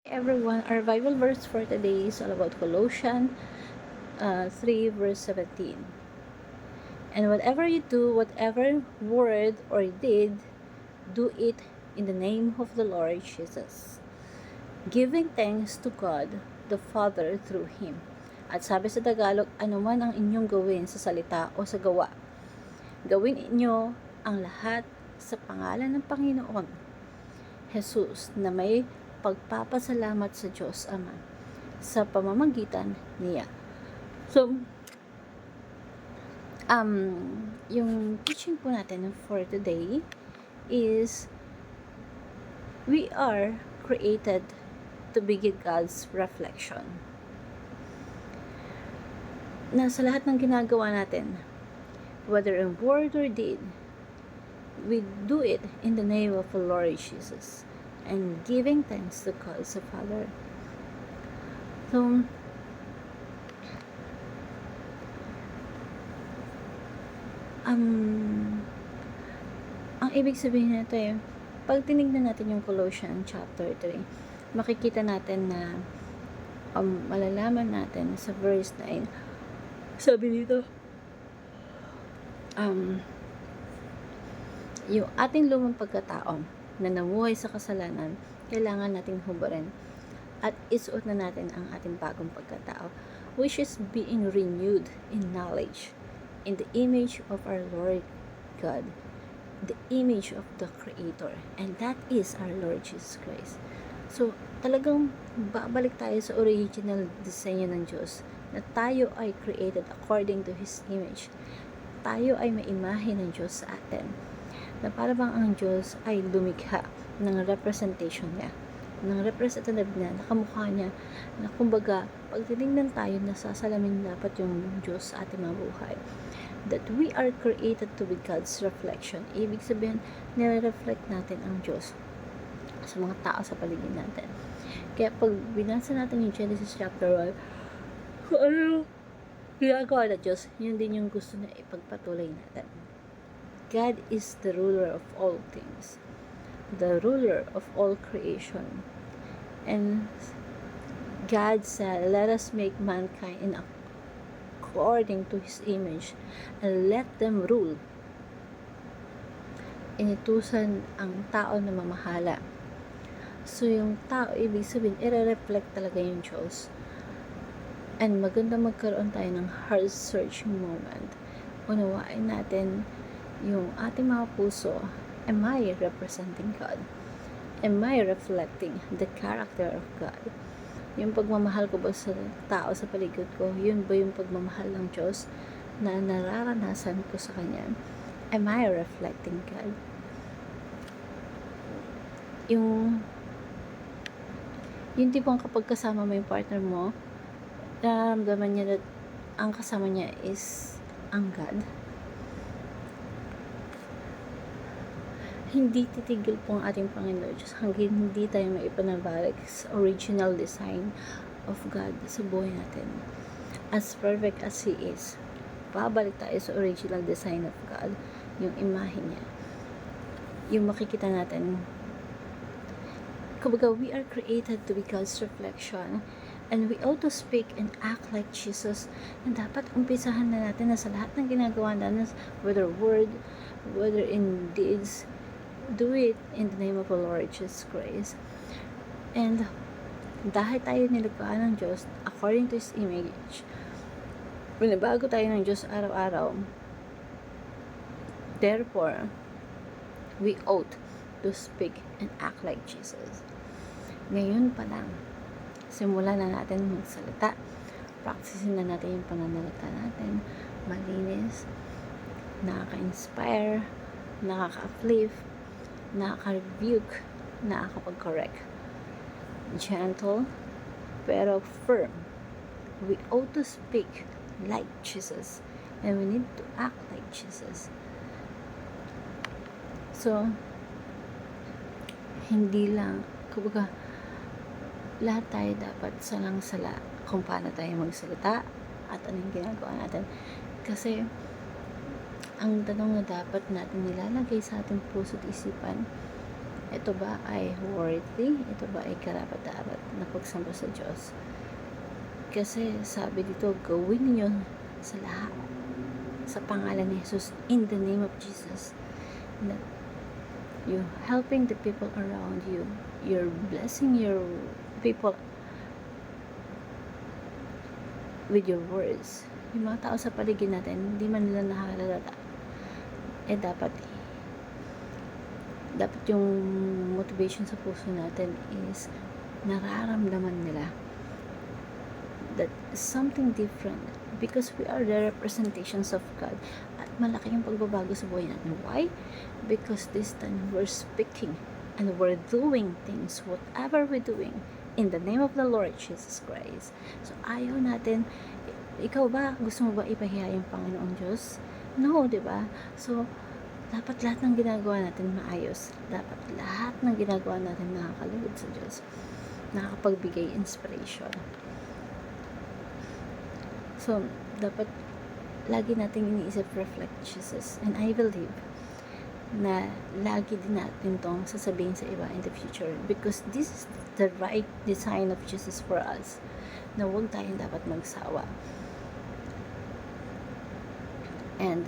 Everyone, our Bible verse for today is all about Colossians 3 verse 17. And whatever you do, whatever word or deed, do it in the name of the Lord Jesus, giving thanks to God the Father through Him. At sabi sa Tagalog, anuman ang inyong gawin sa salita o sa gawa, gawin inyo ang lahat sa pangalan ng Panginoon Jesus na may pagpapasalamat sa Diyos Ama sa pamamagitan niya. So, yung teaching po natin for today is we are created to be God's reflection. Na sa lahat ng ginagawa natin, whether in word or deed, we do it in the name of the Lord Jesus and giving thanks to God the Father. So, ang ibig sabihin nito pag tinignan natin yung Colossians chapter 3, makikita natin na malalaman natin sa verse 9, sabi dito, yung ating lumang pagkatao na namuhay sa kasalanan, kailangan nating hubarin at isuot na natin ang ating bagong pagkatao, which is being renewed in knowledge in the image of our Lord God, the image of the Creator, and that is our Lord Jesus Christ. So, talagang babalik tayo sa original disenyo ng Diyos, na tayo ay created according to His image. Tayo ay may imahe ng Diyos sa atin, na para bang ang Diyos ay lumikha ng representation niya, ng representative niya, nakamukha niya, na kumbaga, pag tinignan tayo, nasasalamin dapat yung Diyos sa ating mga buhay. That we are created to be God's reflection. Ibig sabihin, nire-reflect natin ang Diyos sa mga tao sa paligid natin. Kaya pag binasa natin yung Genesis chapter 1, kung ano ginagawa na Diyos, yun din yung gusto na ipagpatuloy natin. God is the ruler of all things, the ruler of all creation. And God said, let us make mankind in according to His image and let them rule. Inutusan ang tao na mamahala. So yung tao, ibig sabihin, i-reflect talaga yung Diyos. And maganda magkaroon tayo ng heart searching moment. Unawain natin yung ating mga puso. Am I representing God? Am I reflecting the character of God? Yung pagmamahal ko ba sa tao sa paligid ko, yun ba yung pagmamahal ng Diyos na nararanasan ko sa Kanya? Am I reflecting God? Yung tipong kapag kasama mo yung partner mo, nararamdaman niya na ang kasama niya is ang God. Hindi titigil po ang ating Panginoon Diyos hanggang hindi tayo maipanabalik sa original design of God sa buhay natin. As perfect as He is, babalik tayo sa original design of God, yung imahe niya. Yung makikita natin, kumbaga, we are created to be God's reflection, and we ought to speak and act like Jesus. And dapat umpisahan na natin na sa lahat ng ginagawa natin, whether word, whether in deeds, do it in the name of the Lord Jesus Christ. And dahil tayo nilikhaan ng Diyos according to His image, binabago tayo ng Diyos araw-araw. Therefore, we ought to speak and act like Jesus. Ngayon pa lang, simulan na natin magsalita. Practicein na natin yung pananalita natin. Malinis, nakaka-inspire, nakaka-uplift, nakaka-rebuke, nakakapag-correct. Gentle, pero firm. We ought to speak like Jesus, and we need to act like Jesus. So, hindi lang, kumbaga, lahat tayo dapat salang-sala kung paano tayo magsalita at anong ginagawa natin. Kasi, ang tanong na dapat natin nilalagay sa ating puso at isipan Ito ba ay worthy? Ito ba ay karapat-dapat na pagsamba sa Diyos? Kasi sabi dito, gawin niyo sa lahat sa pangalan ni Jesus, in the name of Jesus, na you're helping the people around you, you're blessing your people with your words. Yung mga tao sa paligid natin, hindi man nila nakakalala, dapat yung motivation sa puso natin is nararamdaman nila that something different, because we are the representations of God, at malaki yung pagbabago sa buhay natin. Why? Because this time we're speaking and we're doing things, whatever we're doing, in the name of the Lord Jesus Christ. So ayaw natin, ikaw ba, gusto mo ba ipahiya yung Panginoong Diyos? No, di ba? So dapat lahat ng ginagawa natin maayos. Dapat lahat ng ginagawa natin nakakalugod sa Diyos. Nakakapagbigay inspiration. So, dapat lagi natin iniisip, reflect Jesus. And I believe na lagi din natin itong sasabihin sa iba in the future. Because this is the right design of Jesus for us. Na huwag tayong dapat magsawa. And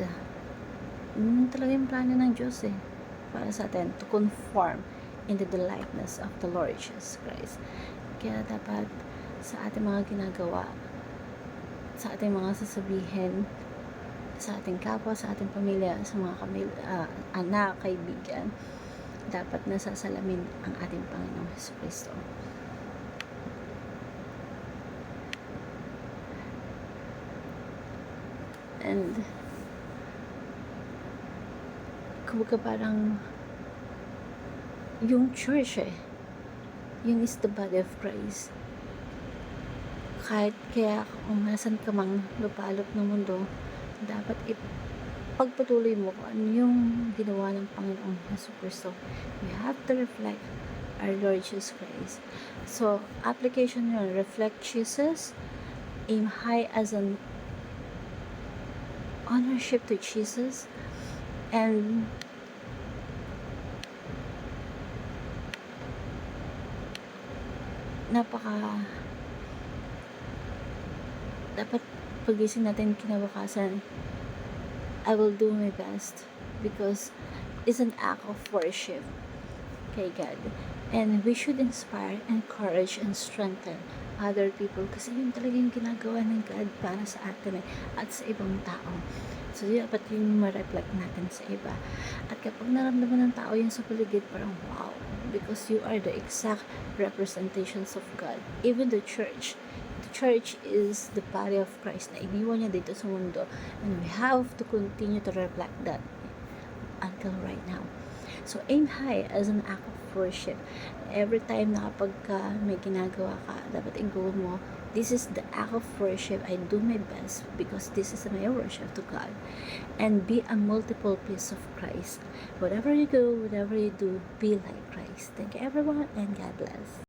talaga yung plano ng Diyos para sa atin to conform into the likeness of the Lord Jesus Christ. Kaya dapat sa ating mga ginagawa, sa ating mga sasabihin, sa ating kapwa, sa ating pamilya, sa mga anak, kaibigan, dapat nasasalamin ang ating Panginoong Jesucristo. And kumbaga parang yung church yun is the body of Christ. Kaya kung nasan ka mang lupalop ng mundo, dapat pagpatuloy mo kung ano yung ginawa ng Panginoong Jesucristo. We have to reflect our Lord Jesus Christ. So application yun, reflect Jesus, aim high as an ownership to Jesus, and dapat pagising natin kinabukasan, I will do my best, because it's an act of worship kay God. And we should inspire, encourage, and strengthen other people, kasi yun talaga yung ginagawa ng God para sa atin at sa ibang tao. So dapat yun ma-reflect natin sa iba. At kapag naramdaman ng tao yun sa paligid, parang wow, because you are the exact representations of God. Even the church is the body of Christ na iniwan niya dito sa mundo, and we have to continue to reflect that until right now. So aim high as an act of worship. Every time na kapag may ginagawa ka, dapat i-goal mo, this is the act of worship. I do my best because this is my worship to God. And be a multiple piece of Christ. Whatever you go, whatever you do, be like Christ. Thank you everyone, and God bless.